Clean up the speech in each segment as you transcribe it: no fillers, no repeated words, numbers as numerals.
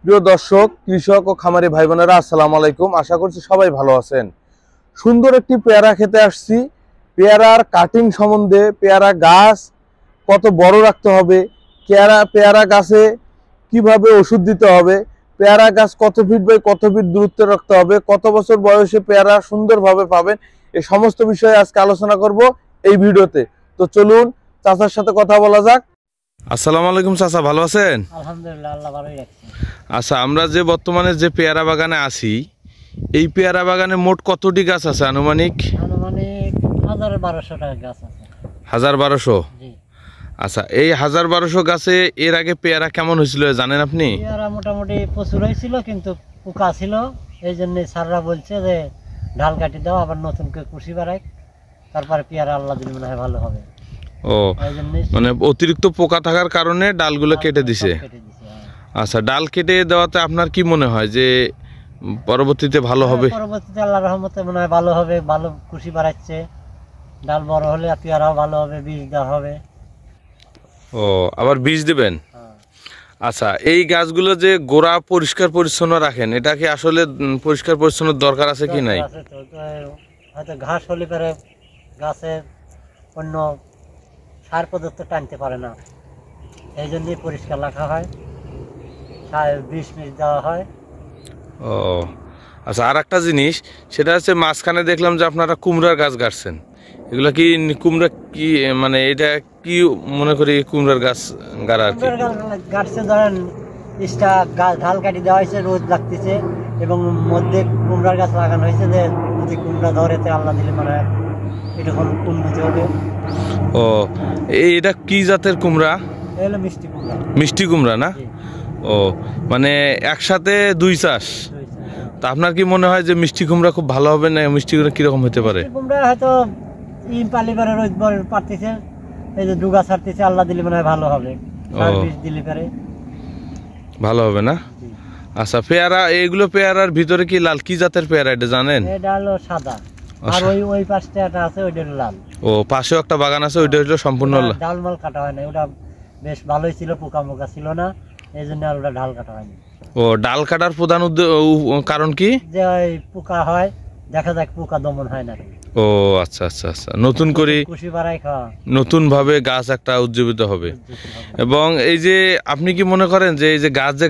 প্রিয় দর্শক, কৃষক ও খামারি ভাই বোনেরা, আসসালামু আলাইকুম। আশা করছি সবাই ভালো আছেন। সুন্দর একটি পেয়ারা খেতে আসছি। পেয়ারার কাটিং সম্বন্ধে, পেয়ারা গাছ কত বড় রাখতে হবে, পেয়ারা গাছে কিভাবে ওষুধ দিতে হবে, পেয়ারা গাছ কত ফিট বাই কত ফিট দূরত্বে রাখতে হবে, কত বছর বয়সে পেয়ারা সুন্দরভাবে পাবেন, এই সমস্ত বিষয়ে আজকে আলোচনা করব এই ভিডিওতে। তো চলুন চাচার সাথে কথা বলা যাক। আসসালামু আলাইকুম চাচা, ভালো আছেন? আলহামদুলিল্লাহ, আল্লাহ ভালোই রাখছে। আচ্ছা, আমরা যে বর্তমানে যে পেয়ারা বাগানে আছি, এই পেয়ারা বাগানে মোট কতটি গাছ আছে আনুমানিক? আনুমানিক 1200 টাকা গাছ আছে। 1200? জি। আচ্ছা, এই 1200 গাছে এর আগে পেয়ারা কেমন হয়েছিল জানেন আপনি? পেয়ারা মোটামুটি প্রচুর হয়েছিল, কিন্তু পোকা ছিল, এই জন্য স্যাররা বলছে যে ঢাল কাটি দাও, আবার নতুন করে কুশি বাড়াই, তারপরে পেয়ারা আল্লাহ দিলে মনে হয় ভালো হবে। ও, মানে অতিরিক্ত পোকা থাকার কারণে ডালগুলো কেটে দিছে। আচ্ছা, ডাল কেটে দেওয়াতে আপনার কি মনে হয় যে পরবর্তীতে ভালো হবে? পরবর্তীতে আল্লাহর রহমতে মনে হয় ভালো হবে, ভালো কুশি বাড়াচ্ছে, ডাল বড় হলে পেয়ারাও ভালো হবে, বীজ দেওয়া হবে। ও, আবার বীজ দিবেন? আচ্ছা, এই গাছগুলো যে গোড়া পরিষ্কার পরিচ্ছন্ন রাখেন, এটা কি আসলে পরিষ্কার পরিচ্ছন্ন দরকার আছে কি নাই? হয়তো ঘাস হলে পরে গাছে অন্য সার পদার্থ টানতে পারে না, এই জন্যই পরিষ্কার রাখা হয়, বিষ দেওয়া হয়। ও আচ্ছা, আর একটা জিনিস, সেটা হচ্ছে মাঝখানে দেখলাম যে আপনারা কুমড়ার গাছ গাড়ছেন। এগুলা কি কুমড়া কি, মানে এটা কি মনে করি কুমড়ার গাছ গাড়া আর কি? গাছছে ধরেন ঢাল কাটি দেওয়া হয়েছে, রোদ লাগতেছে, এবং মধ্যে কুমড়ার গাছ লাগানো হয়েছে, যে যদি কুমড়া ধরেতে আল্লাহ দিলে মানে এরকম উন্নতি হবে। ও, এটা কি জাতের কুমড়া? এগুলো মিষ্টি কুমড়া। মিষ্টি কুমড়া না? ও, মানে একসাথে দুই চাষ। তা আপনার কি মনে হয় যে মিষ্টি কুমড়া খুব ভালো হবে না? মিষ্টি কুমড়া কিরকম হতে পারে? কুমড়া হয়তো পালিবারে রোদ পারতেছে, এই যে ডুগা ছাড়তেছে, আল্লাহ দিলে মনে হয় ভালো হবে, দিলে পারে ভালো হবে না? আচ্ছা, পেয়ারা, এইগুলো পেয়ারার ভিতরে কি লাল কি জাতের পেয়ারা এটা জানেন? এটা হলো সাদা, আর ওই পাশটা একটা আছে, ওইটা লাল। ও, পাশেও একটা বাগান আছে, ওইটা হলো সম্পূর্ণ লাল। ডালমাল কাটা হয় না, ওটা বেশ ভালোই ছিল, পোকা মোকা ছিল না, এই জন্য আর ওটা ঢাল কাটা হয়নি। ও, ডাল কাটার প্রধান কারণ কি? যে ওই পোকা হয়, দেখা যাক পোকা দমন হয় না। ও আচ্ছা আচ্ছা আচ্ছা, নতুন করে কুশি বাড়াই খাওয়া, নতুন ভাবে গাছ একটা উজ্জীবিত হবে। এবং এই যে আপনি কি মনে করেন যে এই যে গাছ যে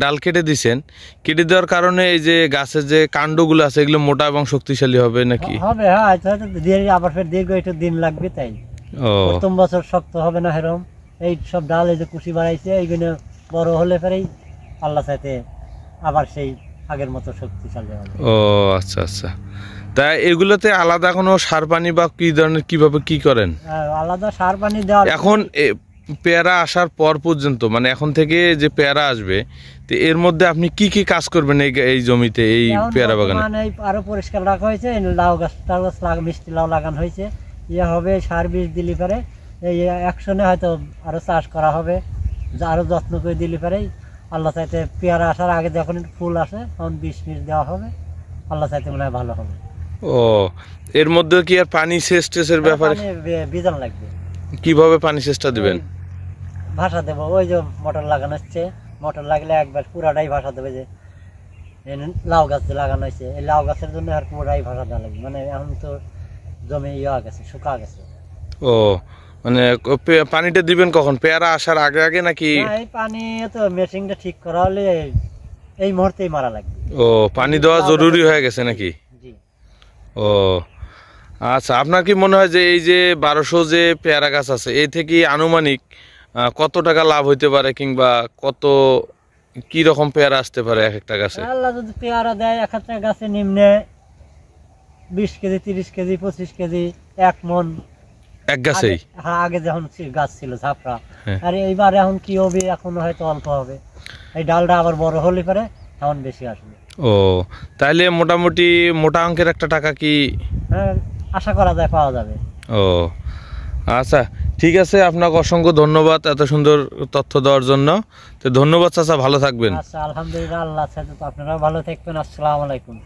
ডাল কেটে দিচ্ছেন, কেটে দেওয়ার কারণে এই যে গাছের যে কাণ্ডগুলো আছে এগুলো মোটা এবং শক্তিশালী হবে নাকি? হবে, হ্যাঁ, আবার ফের দীর্ঘ একটু দিন লাগবে, তাই প্রথম বছর শক্ত হবে না এরকম। এই সব ডাল এই যে কুশি বাড়াইছে, এইগুলো বড় হলে পরেই আল্লাহ চাইতে আবার সেই আগের মতো শক্তিশালী হবে। ও আচ্ছা আচ্ছা, তা এগুলোতে আলাদা কোনো সার পানি বা কি ধরনের কিভাবে কি করেন? আলাদা সার পানি দেওয়া এখন পেয়ারা আসার পর পর্যন্ত, মানে এখন থেকে যে পেয়ারা আসবে, তো এর মধ্যে আপনি কি কি কাজ করবেন এই জমিতে, এই পেয়ারা বাগানে? আরো পরিষ্কার রাখা হয়েছে, লাউ গাছ মিষ্টি লাউ লাগানো হয়েছে, ইয়ে হবে, সার বীজ দিলে পারে এই একশনে হয়তো আরো চাষ করা হবে, আরো যত্ন করে দিলে পারে আল্লাহ চাইতে পেয়ারা আসার আগে যখন ফুল আসে তখন বিষ দেওয়া হবে, আল্লাহ চাইতে মনে হয় ভালো হবে। ও, এর মধ্যে কি আর পানি সেচ টেচের ব্যাপারে বিধান লাগবে? কিভাবে পানি সেচটা দিবেন? ভাষা দেবো, ওই যে মোটর লাগানো হচ্ছে, মোটর লাগলে একবার পুরাটাই ভাষা দেবে, যে লাউ গাছ লাগানো হয়েছে, এই লাউ গাছের জন্য আর পুরাই ভাষা দেওয়া লাগবে, মানে এখন তো জমি ইয়ে গেছে, শুকা গেছে। ও, মানে পানিটা দিবেন কখন, পেয়ারা আসার আগে আগে নাকি? এই পানি তো মেশিনটা ঠিক করা হলে এই মুহূর্তেই মারা লাগবে। ও, পানি দেওয়া জরুরি হয়ে গেছে নাকি? জি। ও আচ্ছা, আপনার কি মনে হয় যে এই যে 1200 যে পেয়ারা গাছ আছে, এই থেকে আনুমানিক কত টাকা লাভ হইতে পারে, কিংবা কত কি রকম পেয়ারা আসতে পারে এক একটা গাছে? আল্লাহ যদি পেয়ারা দেয়, এক একটা গাছে নিম্নে 20 কেজি, 30 কেজি, 25 কেজি, 1 মন এক গাছেই? হ্যাঁ, আগে যখন গাছ ছিল ঝাপড়া, আর এইবার এখন কি হবে, এখন হয়তো অল্প হবে, এই ডালটা আবার বড় হলে পরে এখন বেশি আসবে। ও, তাহলে মোটামুটি মোটা অঙ্কের একটা টাকা কি আশা করা যায় পাওয়া যাবে। ও আচ্ছা, ঠিক আছে, আপনাকে অসংখ্য ধন্যবাদ এত সুন্দর তথ্য দেওয়ার জন্য। তো ধন্যবাদ চাচা, ভালো থাকবেন। আচ্ছা, আলহামদুলিল্লাহ, আল্লাহ চাইতে তো আপনারাও ভালো থাকবেন। আসসালামু আলাইকুম।